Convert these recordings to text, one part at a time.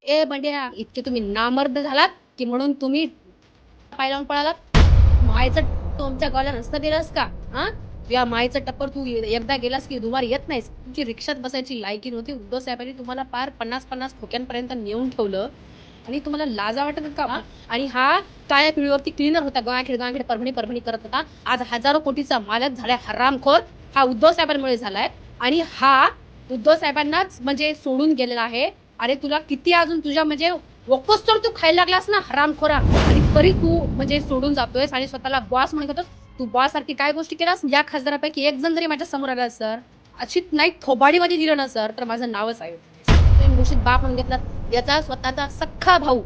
ए बंड्या, इतके तुम्ही नामर्द झालात की म्हणून तुम्ही पायलावून पळालात. मायचं तुमच्या गावाला रस्ता दिलास का? हा, या मायचं टप्पर तू एकदा गेलास की दुबार येत नाहीस. तुमची रिक्षात बसायची लायकी नव्हती. उद्धव साहेबांनी तुम्हाला पार 50-50 खोक्यांपर्यंत नेऊन ठेवलं आणि तुम्हाला लाजा वाटत का? आणि हा काळ्या पिळीवरती क्लीनर होता. गावाखेड गावाखेड परभणी परभणी करत होता. आज हजारो कोटीचा मालक झालाय हरामखोर. हा उद्धव साहेबांमुळे झालाय आणि हा उद्धव साहेबांनाच म्हणजे सोडून गेलेला आहे. अरे तुला किती अजून तुझ्या म्हणजे वकोस तर तू खायला लागलास ना हरामखोरा, आणि तरी तू म्हणजे सोडून जातोयस आणि स्वतःला बॉस म्हणत होतास. तू बॉस सारखी काय गोष्टी केलास? या खासदारापैकी एक जण जरी माझ्या समोर आला सर, अशी नाही थोबाडीमध्ये दिलं ना सर, तर माझं नावच आहे. तुम्ही घोषित बाप म्हणून घेतला. याचा स्वतःचा सख्खा भाऊ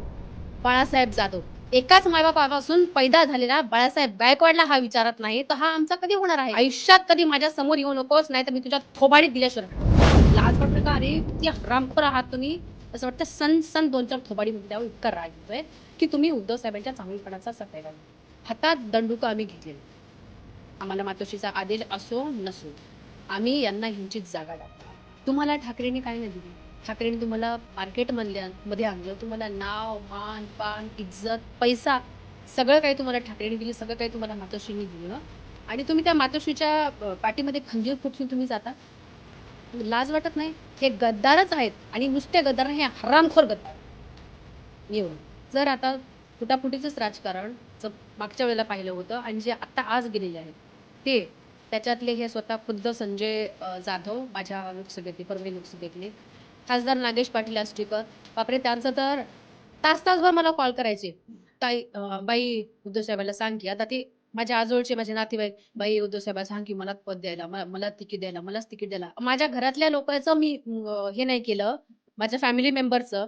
बाळासाहेब जाधव, एकाच मायबापापासून पैदा झालेला बाळासाहेब गायकवाडला हा विचारत नाही, तर हा आमचा कधी होणार आहे? आयुष्यात कधी माझ्या समोर येऊ नकोस, नाही तर मी तुझ्या थोबाडीत दिल्याशिवाय. लाज वाटतं का? अरे किती हरामखोर आहात तुम्ही. असं वाटतं सन सन 2-4 थोबाडीमध्ये द्यावं इतका राग येतोय की तुम्ही उद्धव साहेबांच्या चांगुलपणाचा सत्याग आहे. हातात दंडुका आम्ही घेतलेले. आम्हाला मातोश्रीचा आदेश असो नसो, आम्ही यांना ह्यांचीच जागा टाकतो. तुम्हाला ठाकरेंनी काय नाही दिली. ठाकरेंनी तुम्हाला मार्केट मध्ये आणलं. तुम्हाला नाव, मान, पान, इज्जत, पैसा सगळं काही तुम्हाला ठाकरेंनी दिलं. सगळं काही तुम्हाला मातोश्रींनी दिलं आणि तुम्ही त्या मातोश्रीच्या पाठीमध्ये खंजीर खुपसून तुम्ही जाता. लाज वाटत नाही? हे गद्दारच आहेत आणि नुसते गद्दार, हे हरामखोर गद्दार. येऊन जर आता फुटाफुटीचंच राजकारण जर मागच्या वेळेला पाहिलं होतं आणि जे आता आज गेलेले आहेत ते, त्याच्यातले हे स्वतः खुद्द संजय जाधव माझ्या लोकसभेतले, परभणी लोकसभेतले खासदार नागेश पाटील आष्टीकर, बापरे त्यांचं तर तास तासभर मला कॉल करायचे. ताई बाई उद्धव साहेबांना सांग की, आता ते माझ्या आजोळचे माझे नातेवाईक, बाई उद्धव साहेबांना सांग की मला पद द्यायला, मला तिकीट द्यायला, मलाच तिकीट द्यायला. माझ्या घरातल्या लोकांचं मी हे नाही केलं, माझ्या फॅमिली मेंबरचं,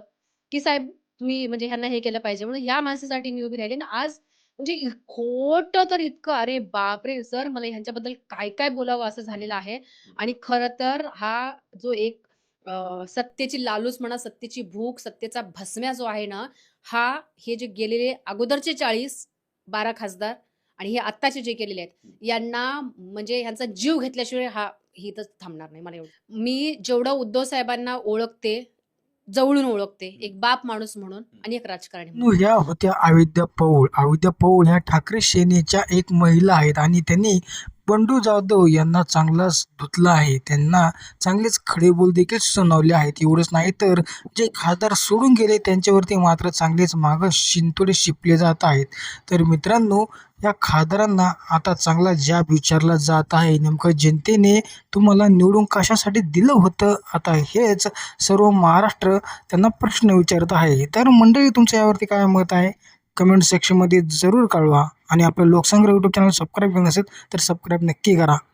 की साहेब तुम्ही म्हणजे ह्यांना हे केलं पाहिजे म्हणून या माणसासाठी मी उभी राहिली ना आज. म्हणजे खोटं तर इतकं, अरे बापरे सर, मला ह्यांच्याबद्दल काय काय बोलावं असं झालेलं आहे. आणि खरं तर हा जो एक सत्तेची लालूच म्हणा, सत्तेची भूक, सत्तेचा भस्म्या जो आहे ना, हा हे जे गेलेले अगोदरचे 40-12 खासदार आणि हे आत्ताचे जे केलेले आहेत, यांना म्हणजे ह्यांचा जीव घेतल्याशिवाय हा हे इथं थांबणार नाही. मला एवढं मी जेवढं उद्धव साहेबांना ओळखते, जवळून ओळखते, एक बाप माणूस म्हणून आणि एक राजकारणी म्हणून. ह्या होत्या अविद्या पौळ. अविद्या पौळ ह्या ठाकरे सेनेच्या एक महिला आहेत आणि त्यांनी बंडू जाधव यांना चांगलाच धुतलं आहे. त्यांना चांगलेच खडेबोल देखील सुनावले आहेत. एवढंच नाही तर जे खासदार सोडून गेले त्यांच्यावरती मात्र चांगलेच मागं शिंतोडे शिपले जात आहेत. तर मित्रांनो, या खासदारांना आता चांगला जाब विचारला जात आहे. नेमकं जनतेने तुम्हाला निवडून कशासाठी दिलं होतं? आता हेच सर्व महाराष्ट्र त्यांना प्रश्न विचारत आहे. तर मंडळी, तुमचं यावरती काय मत आहे? कमेंट सेक्शनमध्ये जरूर कळवा आणि आपलं लोकसंग्रह यूट्यूब चॅनल सबस्क्राईब केलं नसेल तर सबस्क्राईब नक्की करा.